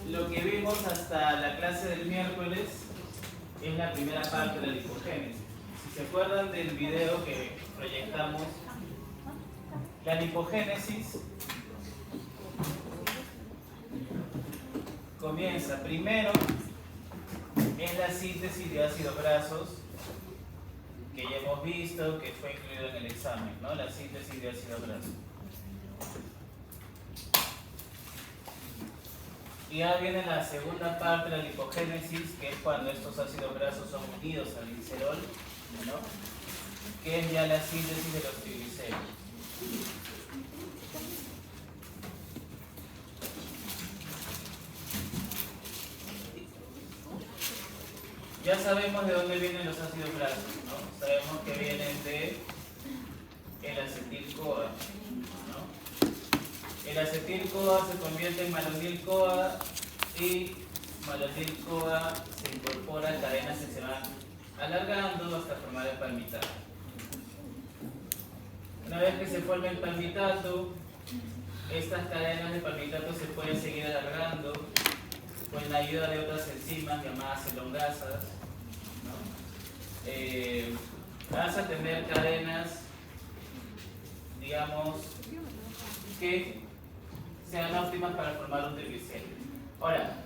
lo que vimos hasta la clase del miércoles es la primera parte de la lipogénesis. Si se acuerdan del video que proyectamos, la lipogénesis comienza primero en la síntesis de ácidos grasos, que ya hemos visto que fue incluido en el examen, ¿no? La síntesis de ácidos grasos. Y ahora viene la segunda parte de la lipogénesis, que es cuando estos ácidos grasos son unidos al glicerol, ¿no? Que es ya la síntesis de los triglicéridos. Ya sabemos de dónde vienen los ácidos grasos, ¿no? Sabemos que vienen de el acetil-CoA, ¿no? El acetil-CoA se convierte en malonil-CoA y malonil-CoA se incorpora a cadenas que se van alargando hasta formar el palmitato. Una vez que se forma el palmitato, estas cadenas de palmitato se pueden seguir alargando con la ayuda de otras enzimas llamadas elongasas, ¿no? Vas a tener cadenas, digamos, que sean óptimas para formar un triglicérido. Ahora,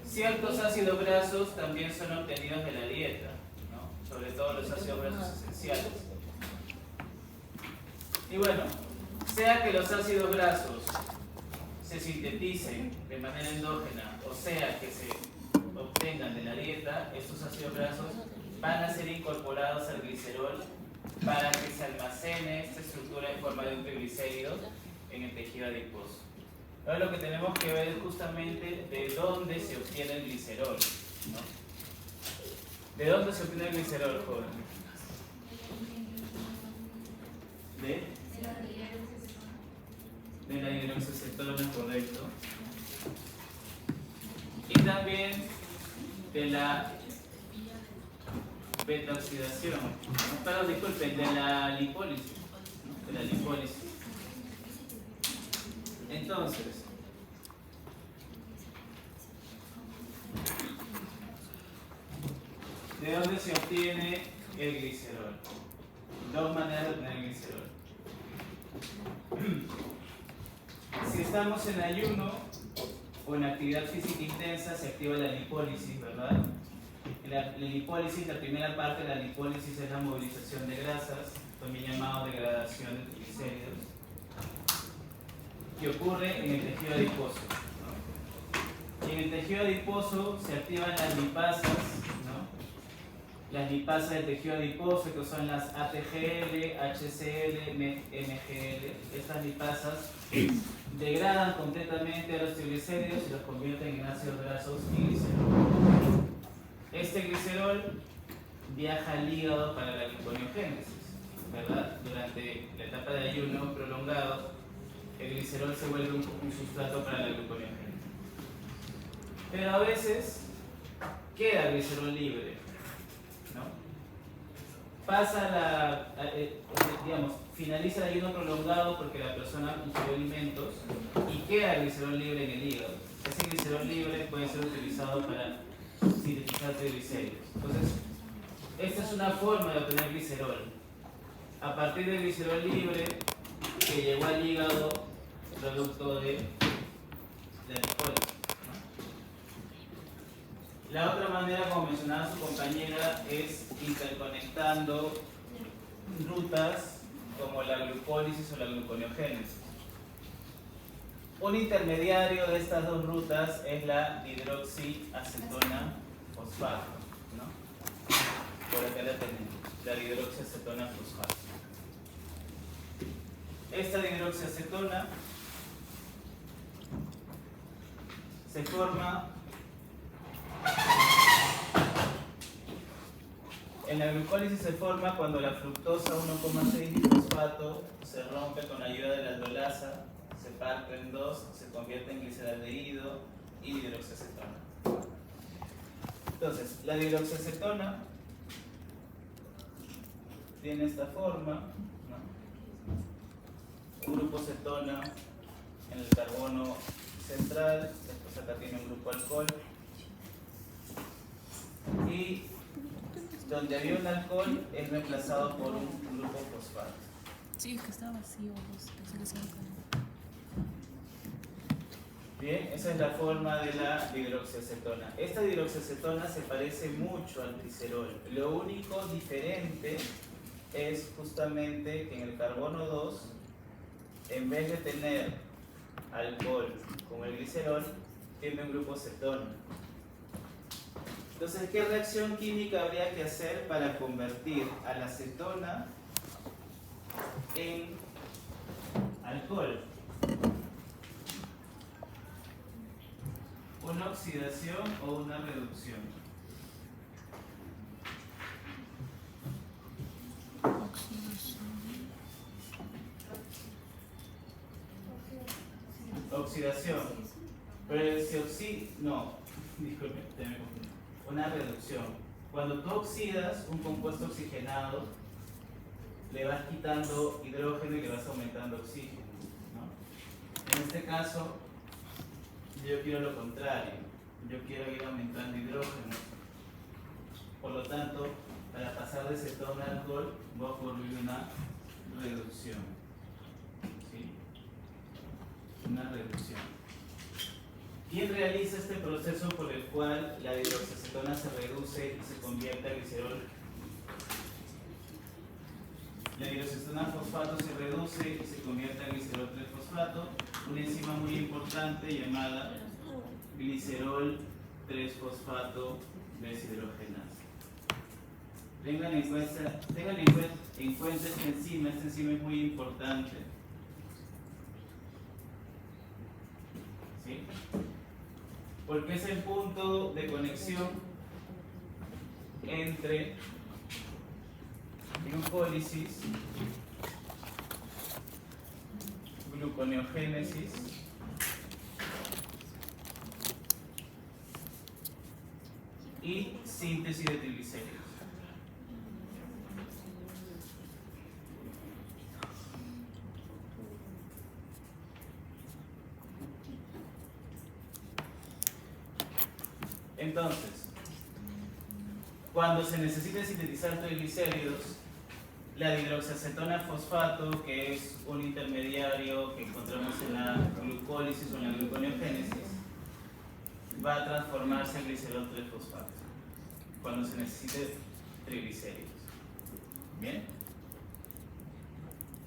ciertos ácidos grasos también son obtenidos de la dieta, ¿no? Sobre todo los ácidos grasos esenciales. Y bueno, sea que los ácidos grasos se sinteticen de manera endógena o sea que se obtengan de la dieta, estos ácidos grasos van a ser incorporados al glicerol para que se almacene esta estructura en forma de un triglicérido en el tejido adiposo. Ahora lo que tenemos que ver es justamente de dónde se obtiene el glicerol, ¿no? ¿De dónde se obtiene el glicerol, joven? De la hidroxiacetona, correcto. Y también de la beta-oxidación, perdón, disculpen, de la lipólisis, ¿no? De la lipólisis. Entonces, ¿de dónde se obtiene el glicerol? Dos maneras de obtener el glicerol. Si estamos en ayuno o en actividad física intensa, se activa la lipólisis, ¿verdad? La lipólisis, la primera parte de la lipólisis es la movilización de grasas, también llamado degradación de triglicéridos, que ocurre en el tejido adiposo, ¿no? Y en el tejido adiposo se activan las lipasas, ¿no? Las lipasas del tejido adiposo, que son las ATGL, HCl, MGL. Estas lipasas degradan completamente a los triglicéridos y los convierten en ácidos grasos y glicerol. Este glicerol viaja al hígado para la gluconeogénesis, ¿verdad? Durante la etapa de ayuno prolongado, el glicerol se vuelve un sustrato para la gluconeogénesis. Pero a veces queda glicerol libre, ¿no? Pasa digamos, finaliza el ayuno prolongado porque la persona ingirió alimentos y queda el glicerol libre en el hígado. Ese glicerol libre puede ser utilizado para sintetizar triglicéridos. Entonces, esta es una forma de obtener glicerol. A partir del glicerol libre que llegó al hígado, producto de la lipólisis, ¿no? La otra manera, como mencionaba su compañera, es interconectando rutas como la glucólisis o la gluconeogénesis. Un intermediario de estas dos rutas es la hidroxiacetona fosfato, ¿no? Por acá la tenemos, la hidroxiacetona fosfato. Esta hidroxiacetona se forma en la glucólisis, se forma cuando la fructosa 1,6 fosfato se rompe con ayuda de la aldolasa, se parte en dos, se convierte en gliceraldehído y hidroxiacetona. Entonces, la hidroxiacetona tiene esta forma, ¿no? Un grupo cetona en el carbono central, después acá tiene un grupo alcohol, y donde había un alcohol es reemplazado por un grupo fosfato. Sí, es que está vacío, pensé que se iba a caer. Bien, esa es la forma de la dihidroxiacetona. Esta dihidroxiacetona se parece mucho al glicerol. Lo único diferente es justamente que en el carbono 2, en vez de tener alcohol como el glicerol, tiene un grupo cetona. Entonces, ¿qué reacción química habría que hacer para convertir a la acetona en alcohol? ¿Una oxidación o una reducción? Oxidación. Pero si no, disculpe, me confundí. Una reducción. Cuando tú oxidas un compuesto oxigenado, le vas quitando hidrógeno y le vas aumentando oxígeno, ¿no? En este caso, yo quiero lo contrario. Yo quiero ir aumentando hidrógeno. Por lo tanto, para pasar de cetona a alcohol, voy a ocurrir una reducción. ¿Sí? Una reducción. ¿Quién realiza este proceso por el cual la dihidroxiacetona se reduce y se convierte a glicerol? La dihidroxiacetona fosfato se reduce y se convierte a glicerol 3-fosfato, una enzima muy importante llamada glicerol 3-fosfato deshidrogenasa. Tengan en cuenta esta enzima es muy importante. ¿Sí? Porque es el punto de conexión entre glucólisis, gluconeogénesis y síntesis de triglicéridos. Entonces, cuando se necesita sintetizar triglicéridos, la dihidroxiacetona fosfato, que es un intermediario que encontramos en la glucólisis o en la gluconeogénesis, va a transformarse en glicerol 3-fosfato cuando se necesite triglicéridos. ¿Bien?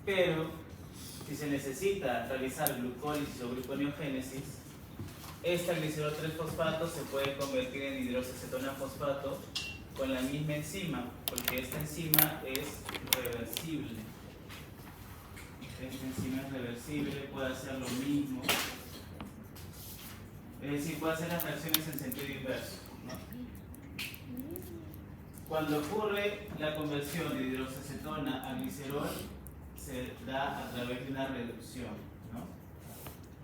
Pero, si se necesita realizar glucólisis o gluconeogénesis, esta glicerol 3-fosfato se puede convertir en hidroxiacetona fosfato con la misma enzima, porque esta enzima es reversible. Esta enzima es reversible, puede hacer lo mismo. Es decir, puede hacer las reacciones en sentido inverso, ¿no? Cuando ocurre la conversión de hidroxiacetona a glicerol, se da a través de una reducción, ¿no?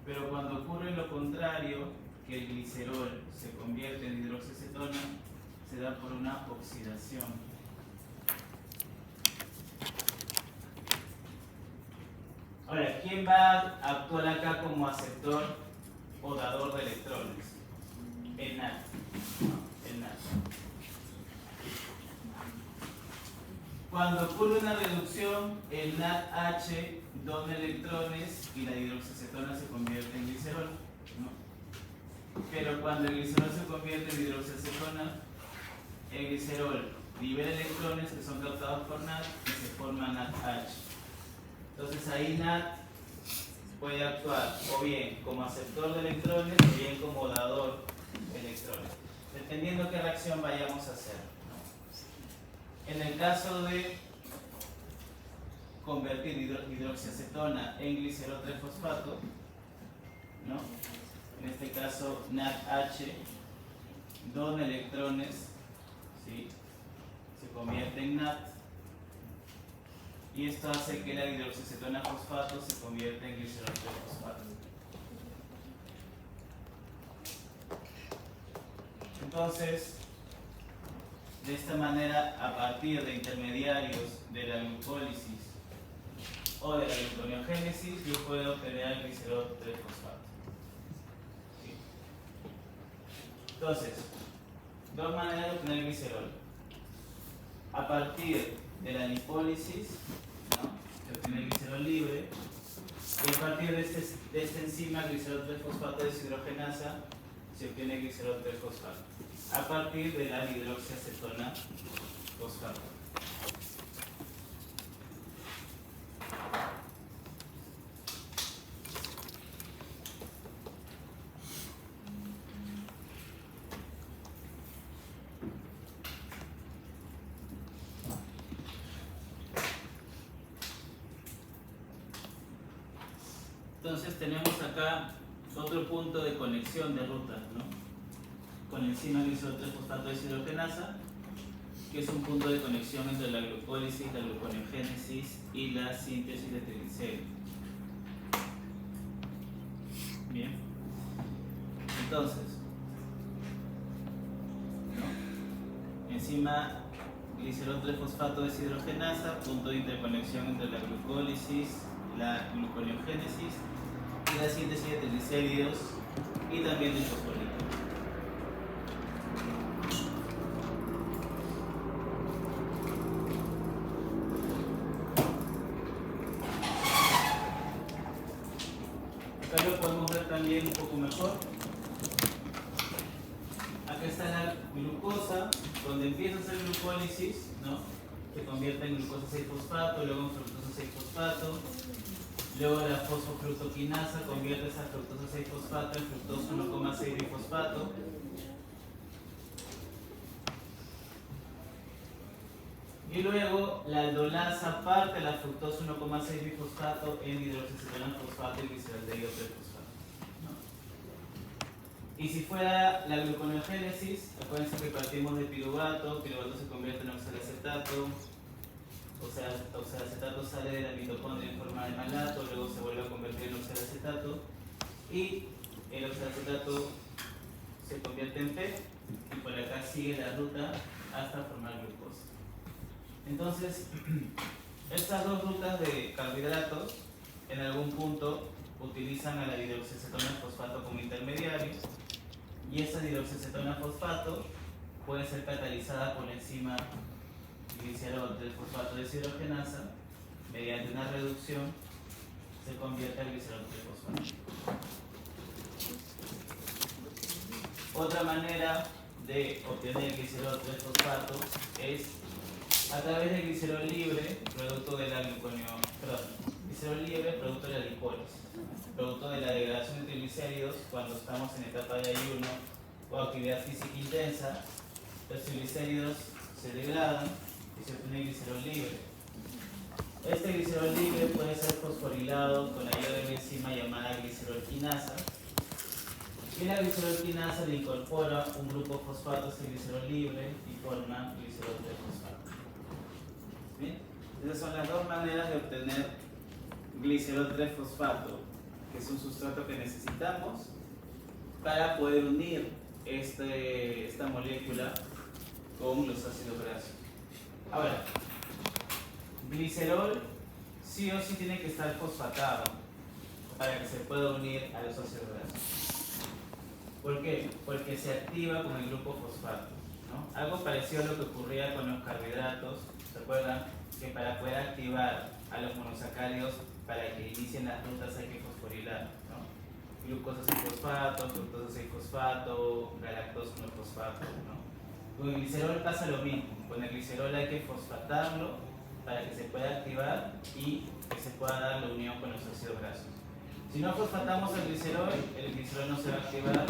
Pero cuando ocurre lo contrario, que el glicerol se convierte en hidroxiacetona, se da por una oxidación. Ahora, ¿quién va a actuar acá como aceptor o dador de electrones? El NAT. ¿No? El NAT. Cuando ocurre una reducción, el NADH dona electrones y la hidroxiacetona se convierte en glicerol, ¿no? Pero cuando el glicerol se convierte en hidroxiacetona, el glicerol libera electrones que son captados por NAD y se forma NADH. Entonces ahí NAD puede actuar o bien como aceptor de electrones o bien como dador de electrones, dependiendo qué reacción vayamos a hacer, ¿no? En el caso de convertir hidroxiacetona en glicerol 3-fosfato, ¿no? En este caso NADH dona electrones, ¿sí? Se convierte en NAD y esto hace que la hidroxiacetona fosfato se convierta en glicerol 3-fosfato. Entonces, de esta manera, a partir de intermediarios de la glucólisis o de la gluconeogénesis, yo puedo obtener el glicerol 3-fosfato. Entonces, dos maneras de obtener glicerol. A partir de la lipólisis, ¿no?, se obtiene glicerol libre. Y a partir de esta enzima, glicerol 3-fosfato deshidrogenasa, se obtiene glicerol 3-fosfato. A partir de la hidroxiacetona fosfato. Entonces tenemos acá otro punto de conexión de rutas, ¿no?, con la enzima glicerol 3-fosfato deshidrogenasa, que es un punto de conexión entre la glucólisis, la gluconeogénesis y la síntesis de triglicéridos. Bien. Entonces, ¿no?, enzima glicerol 3-fosfato deshidrogenasa, punto de interconexión entre la glucólisis, la gluconeogénesis y la síntesis de triglicéridos y también del fosfolípido. Acá lo podemos ver también un poco mejor. Acá está la glucosa, donde empieza a hacer glucólisis, ¿no?, se convierte en glucosa 6-fosfato, luego en fructosa 6-fosfato, luego la fosfofructoquinasa convierte esa fructosa 6-fosfato en fructosa 1,6-bifosfato. Y luego la aldolasa parte la fructosa 1,6-bifosfato en hidroxiacetona fosfato y gliceraldehído 3-fosfato, ¿no? Y si fuera la gluconeogénesis, acuérdense que partimos de piruvato, piruvato se convierte en oxalacetato, oxalacetato sale de la mitocondria en forma de malato, luego se vuelve a convertir en oxalacetato y el oxalacetato se convierte en P y por acá sigue la ruta hasta formar glucosa. Entonces, estas dos rutas de carbohidratos en algún punto utilizan a la hidroxiacetona fosfato como intermediario y esa hidroxiacetona fosfato puede ser catalizada por la enzima glicerol 3-fosfato deshidrogenasa, mediante una reducción se convierte en glicerol 3-fosfato. Otra manera de obtener glicerol 3-fosfato es a través de glicerol libre, producto de la glicerol libre, producto de la lipólisis, producto de la degradación de triglicéridos cuando estamos en etapa de ayuno o actividad física intensa. Los triglicéridos se degradan y se obtiene glicerol libre. Este glicerol libre puede ser fosforilado con la ayuda de una enzima llamada glicerolquinasa. Y la glicerolquinasa le incorpora un grupo fosfato a este glicerol libre y forma glicerol 3-fosfato. ¿Bien? Esas son las dos maneras de obtener glicerol 3-fosfato, que es un sustrato que necesitamos para poder unir esta molécula con los ácidos grasos. Ahora, glicerol sí o sí tiene que estar fosfatado para que se pueda unir a los ácidos grasos. ¿Por qué? Porque se activa con el grupo fosfato, ¿no? Algo parecido a lo que ocurría con los carbohidratos. ¿Se acuerdan? Que para poder activar a los monosacáridos para que inicien las rutas hay que fosforilar, ¿no? Glucosa 6-fosfato, fructosa 6-fosfato, galactosa 1-fosfato, ¿no? Con el glicerol pasa lo mismo. Con el glicerol hay que fosfatarlo para que se pueda activar y que se pueda dar la unión con los ácidos grasos. Si no fosfatamos el glicerol no se va a activar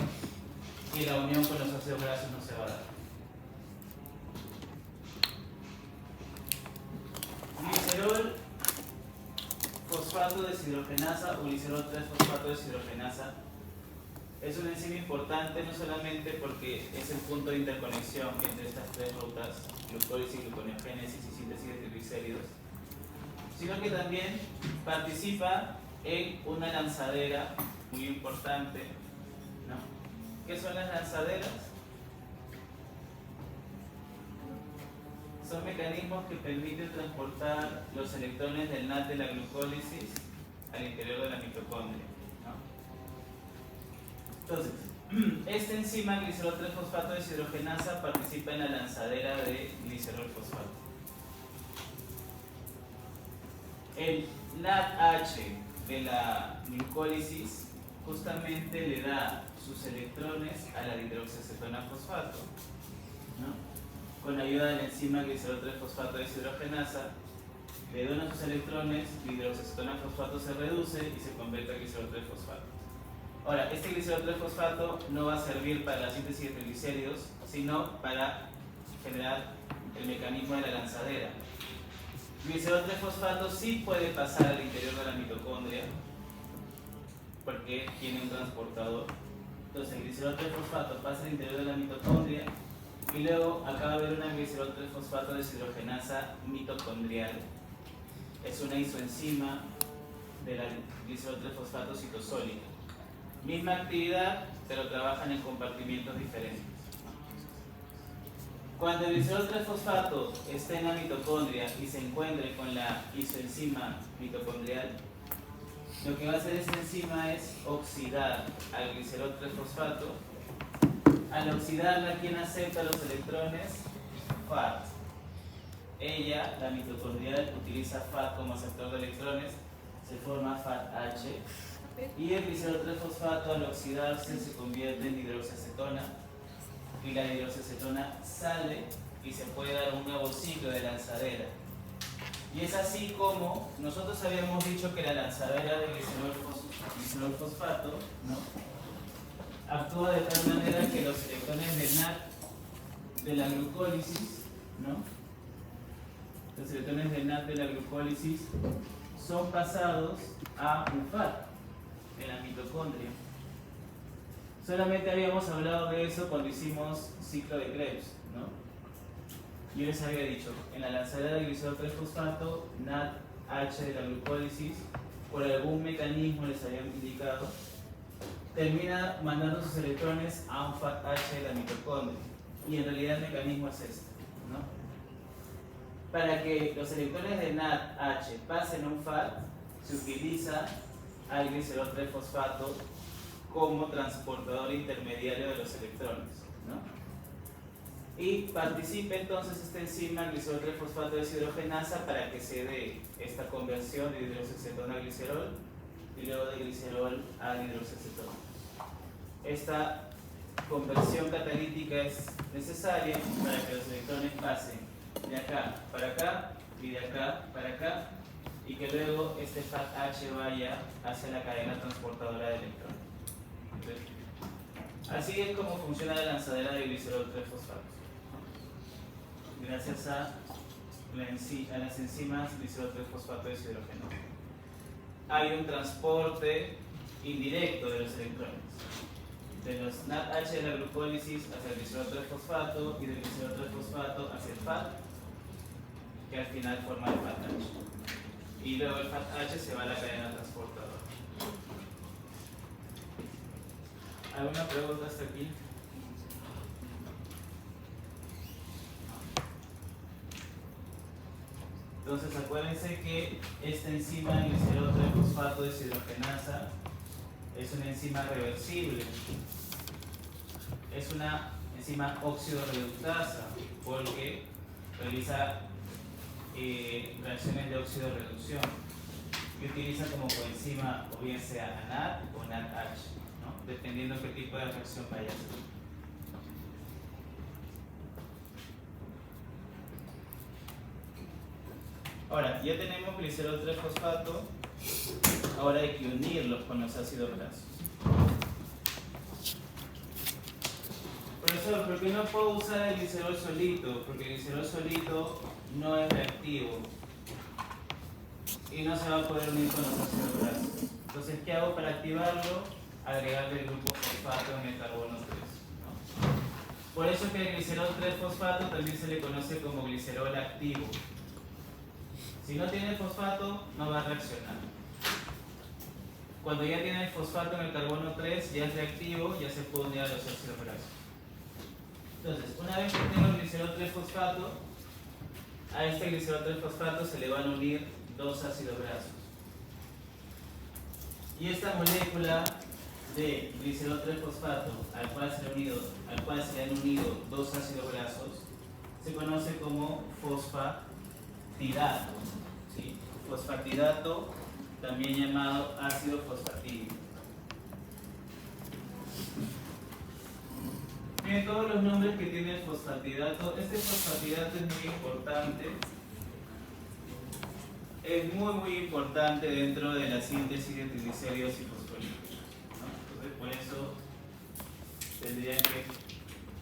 y la unión con los ácidos grasos no se va a dar. Glicerol fosfato deshidrogenasa o glicerol 3-fosfato deshidrogenasa es una enzima importante no solamente porque es el punto de interconexión entre estas tres rutas, glucólisis, gluconeogénesis y síntesis de triglicéridos, sino que también participa en una lanzadera muy importante, ¿no? ¿Qué son las lanzaderas? Son mecanismos que permiten transportar los electrones del NAT de la glucólisis al interior de la mitocondria, ¿no? Entonces, Esta enzima glicerol 3-fosfato deshidrogenasa participa en la lanzadera de glicerol fosfato. El NADH de la glucólisis justamente le da sus electrones a la hidroxiacetona fosfato, ¿no? Con ayuda de la enzima glicerol 3-fosfato deshidrogenasa, le dona sus electrones, la hidroxiacetona fosfato se reduce y se convierte a glicerol 3-fosfato. Ahora, este glicerol 3-fosfato no va a servir para la síntesis de triglicéridos, sino para generar el mecanismo de la lanzadera. Glicerol 3-fosfato sí puede pasar al interior de la mitocondria, porque tiene un transportador. Entonces el glicerol 3-fosfato pasa al interior de la mitocondria y luego acaba de haber una glicerol 3-fosfato deshidrogenasa mitocondrial. Es una isoenzima de la glicerol 3-fosfato citosólica. Misma actividad, pero trabajan en compartimientos diferentes. Cuando el glicerol 3-fosfato esté en la mitocondria y se encuentre con la isoenzima mitocondrial, lo que va a hacer esa enzima es oxidar al glicerol 3-fosfato. Al oxidarla, ¿quién acepta los electrones? FAT. Ella, la mitocondrial, utiliza FAT como aceptor de electrones, se forma FATH. Y el glicerol 3-fosfato al oxidarse se convierte en hidroxiacetona y la hidroxiacetona sale y se puede dar un nuevo ciclo de lanzadera. Y es así como nosotros habíamos dicho que la lanzadera de glicerol fosfato, ¿no?, actúa de tal manera que los electrones de NAD de la glucólisis, ¿no?, los electrones de NAD de la glucólisis son pasados a un FAT en la mitocondria. Solamente habíamos hablado de eso cuando hicimos ciclo de Krebs, ¿no? Yo les había dicho, en la lanzadera de glicerol 3-fosfato, NADH de la glucólisis, por algún mecanismo les habían indicado, termina mandando sus electrones a un FATH de la mitocondria. Y en realidad el mecanismo es este, ¿no? Para que los electrones de NADH pasen a un FAT, se utiliza al glicerol 3-fosfato como transportador intermediario de los electrones, ¿no? Y participa entonces esta enzima glicerol 3-fosfato deshidrogenasa para que se dé esta conversión de hidroxiacetona a glicerol y luego de glicerol a hidroxiacetona. Esta conversión catalítica es necesaria para que los electrones pasen de acá para acá y de acá para acá, y que luego este FATH vaya hacia la cadena transportadora de electrones. Entonces, así es como funciona la lanzadera de glicerol 3-fosfato. Gracias a las enzimas glicerol 3-fosfato deshidrogenasa. Hay un transporte indirecto de los electrones, de los NADH de la glucólisis hacia el glicerol 3-fosfato y del glicerol 3-fosfato hacia el FAT, que al final forma el FATH. Y luego el FATH se va a la cadena transportadora. ¿Alguna pregunta hasta aquí? Entonces acuérdense que esta enzima glicerol 3-fosfato deshidrogenasa es una enzima reversible. Es una enzima óxido-reductasa porque realiza reacciones de óxido-reducción y utiliza como coenzima o bien sea NAD o NADH, ¿no?, dependiendo qué tipo de reacción vaya a hacer. Ahora, ya tenemos glicerol 3-fosfato, ahora hay que unirlos con los ácidos grasos. Profesor, ¿por qué no puedo usar el glicerol solito? Porque el glicerol solito no es reactivo y no se va a poder unir con los ácidos grasos. Entonces, ¿qué hago para activarlo? Agregarle el grupo fosfato en el carbono 3, ¿no? Por eso que el glicerol 3-fosfato también se le conoce como glicerol activo. Si no tiene fosfato, no va a reaccionar. Cuando ya tiene el fosfato en el carbono 3, ya es reactivo, ya se puede unir a los ácidos grasos. Entonces, una vez que tengo el glicerol 3-fosfato, a este glicerol 3-fosfato se le van a unir dos ácidos grasos. Y esta molécula de glicerol 3-fosfato al cual se le han unido dos ácidos grasos se conoce como fosfatidato, ¿sí? Fosfatidato, también llamado ácido fosfatídico. Tiene todos los nombres que tiene el fosfatidato. Este fosfatidato es muy importante. Es muy importante dentro de la síntesis de triglicéridos y fosfolípidos, ¿no? Entonces, por eso tendrían que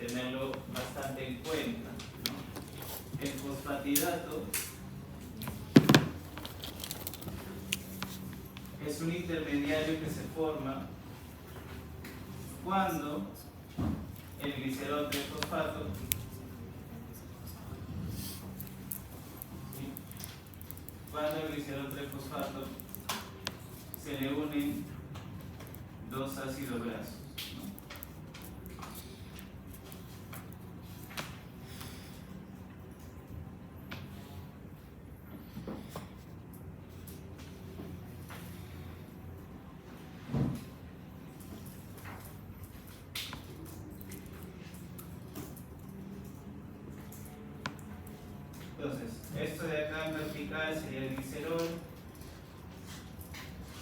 tenerlo bastante en cuenta, ¿no? El fosfatidato es un intermediario que se forma cuando el glicerol 3-fosfato cuando el glicerol 3-fosfato se le unen dos ácidos grasos, ¿no? Entonces, esto de acá en vertical sería el glicerol,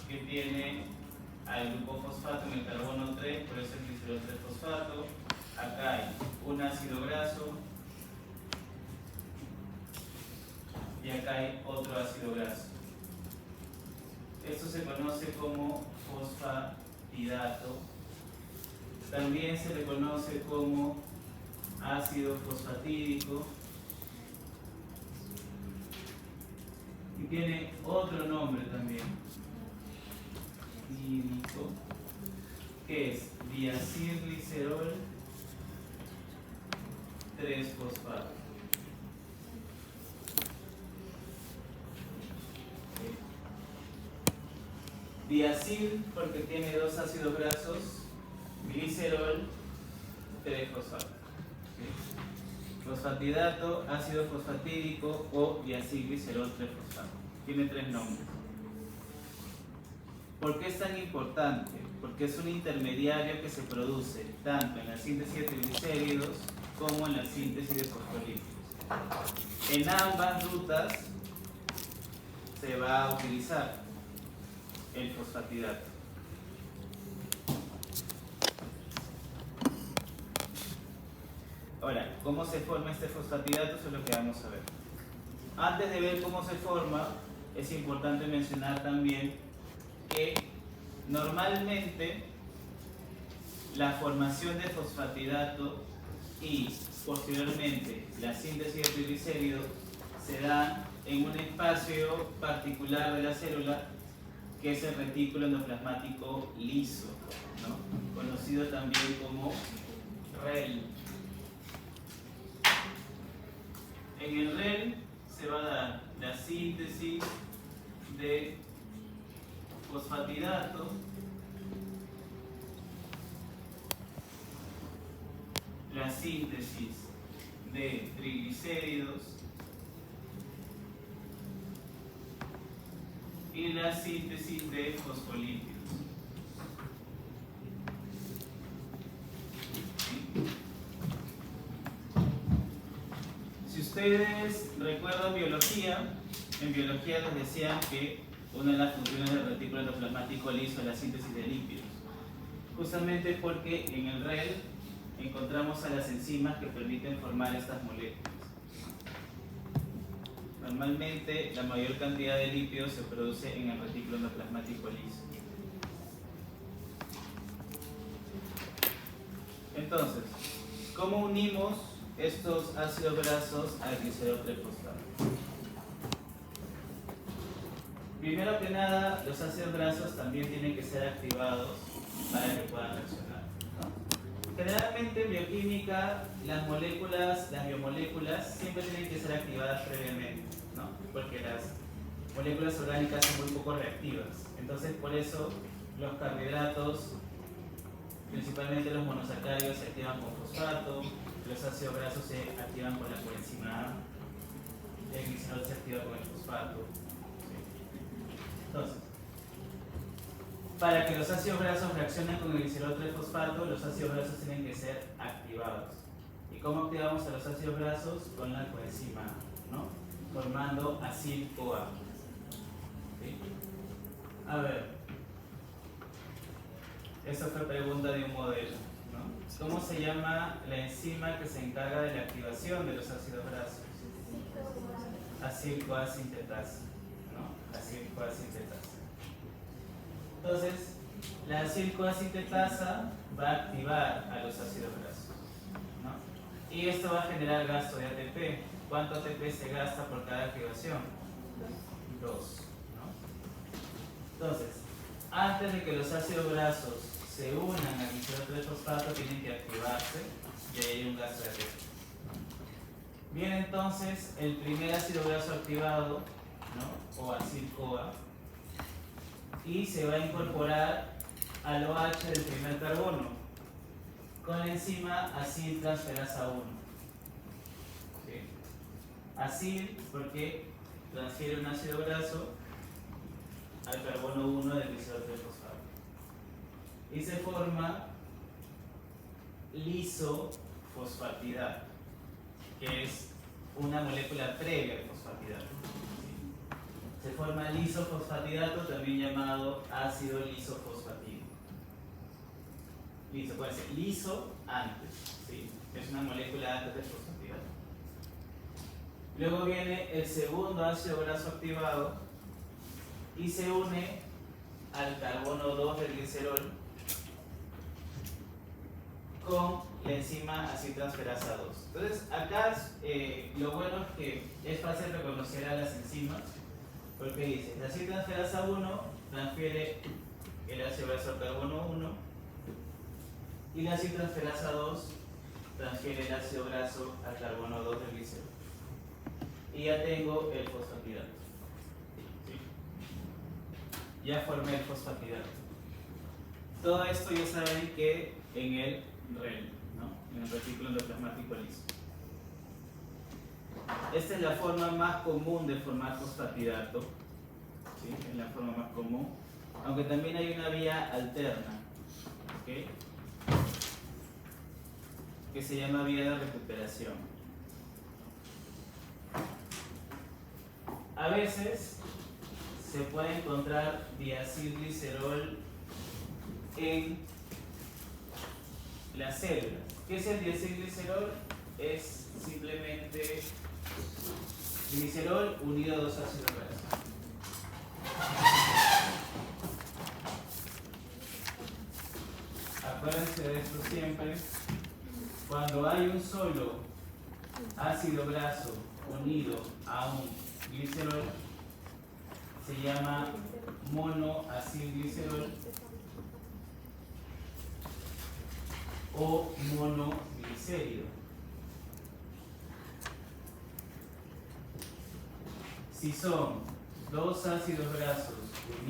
que tiene al grupo fosfato en el carbono 3, por eso el glicerol 3-fosfato. Acá hay un ácido graso y acá hay otro ácido graso. Esto se conoce como fosfatidato. También se le conoce como ácido fosfatídico. Y tiene otro nombre también, tídico, que es diacilglicerol 3-fosfato. Diacil porque tiene dos ácidos grasos, glicerol 3-fosfato. Fosfatidato, ácido fosfatídico o diacilglicerol 3-fosfato. Tiene tres nombres. ¿Por qué es tan importante? Porque es un intermediario que se produce tanto en la síntesis de triglicéridos como en la síntesis de fosfolípidos. En ambas rutas se va a utilizar el fosfatidato. Ahora, ¿cómo se forma este fosfatidato? Eso es lo que vamos a ver. Antes de ver cómo se forma, es importante mencionar también que normalmente la formación de fosfatidato y posteriormente la síntesis de triglicéridos se da en un espacio particular de la célula que es el retículo endoplasmático liso, ¿no? Conocido también como REL. En el REL se va a dar la síntesis de fosfatidato, la síntesis de triglicéridos y la síntesis de fosfolípidos. Si ustedes recuerdan biología, en biología les decían que una de las funciones del retículo endoplasmático liso es la síntesis de lípidos, justamente porque en el REL encontramos a las enzimas que permiten formar estas moléculas. Normalmente la mayor cantidad de lípidos se produce en el retículo endoplasmático liso. Entonces, ¿cómo unimos estos ácidos grasos al glicerol 3-fosfato? Primero que nada, los ácidos grasos también tienen que ser activados para que puedan reaccionar, ¿no? Generalmente en bioquímica las biomoléculas siempre tienen que ser activadas previamente, ¿no? Porque las moléculas orgánicas son muy poco reactivas. Entonces por eso los carbohidratos, principalmente los monosacáridos, se activan con fosfato, los ácidos grasos se activan con la coenzima A, el glicerol se activa con el fosfato. Entonces, Para que los ácidos grasos reaccionen con el glicerol 3-fosfato, los ácidos grasos tienen que ser activados. ¿Y cómo activamos a los ácidos grasos? Con la coenzima, ¿no? Formando acil-CoA. ¿Sí? A ver, esa fue pregunta de un modelo, ¿no? ¿Cómo se llama la enzima que se encarga de la activación de los ácidos grasos? Acil-CoA sintetasa, ¿no? Acil-CoA sintetasa. Entonces, la acil-CoA sintetasa va a activar a los ácidos grasos, ¿no? Y esto va a generar gasto de ATP. ¿Cuánto ATP se gasta por cada activación? 2, ¿no? Entonces, antes de que los ácidos grasos se unan al glicerol 3-fosfato, tienen que activarse y hay un gasto de ATP. Viene entonces el primer ácido graso activado, ¿no? O acil-CoA, y se va a incorporar al OH del primer carbono con la enzima acil-transferasa 1. ¿Sí? Acil porque transfiere un ácido graso al carbono 1 del glicerol 3-fosfato. Y se forma lisofosfatidato, que es una molécula previa al fosfatidato. Se forma lisofosfatidato, también llamado ácido lisofosfatídico. Liso, puede ser liso antes, ¿sí? Es una molécula antes del fosfatidato. Luego viene el segundo ácido graso activado y se une al carbono 2 del glicerol con la enzima aciltransferasa 2. Entonces, acá lo bueno es que es fácil reconocer a las enzimas, porque dice, la aciltransferasa 1 transfiere el ácido graso al carbono 1 y la aciltransferasa 2 transfiere el ácido graso al carbono 2 del glicerol. Y ya tengo el fosfatidato. ¿Sí? Ya formé el fosfatidato. Todo esto ya saben que en el REL, ¿no? En el retículo endoplasmático liso. Esta es la forma más común de formar fosfatidato, ¿sí? Es la forma más común, aunque también hay una vía alterna, ¿okay? Que se llama vía de recuperación. A veces se puede encontrar diacilglicerol en las células. ¿Qué es el diacilglicerol? Es simplemente glicerol unido a dos ácidos grasos. Acuérdense de esto siempre. Cuando hay un solo ácido graso unido a un glicerol, se llama monoacilglicerol o monoglicérido. Si son dos ácidos grasos unidos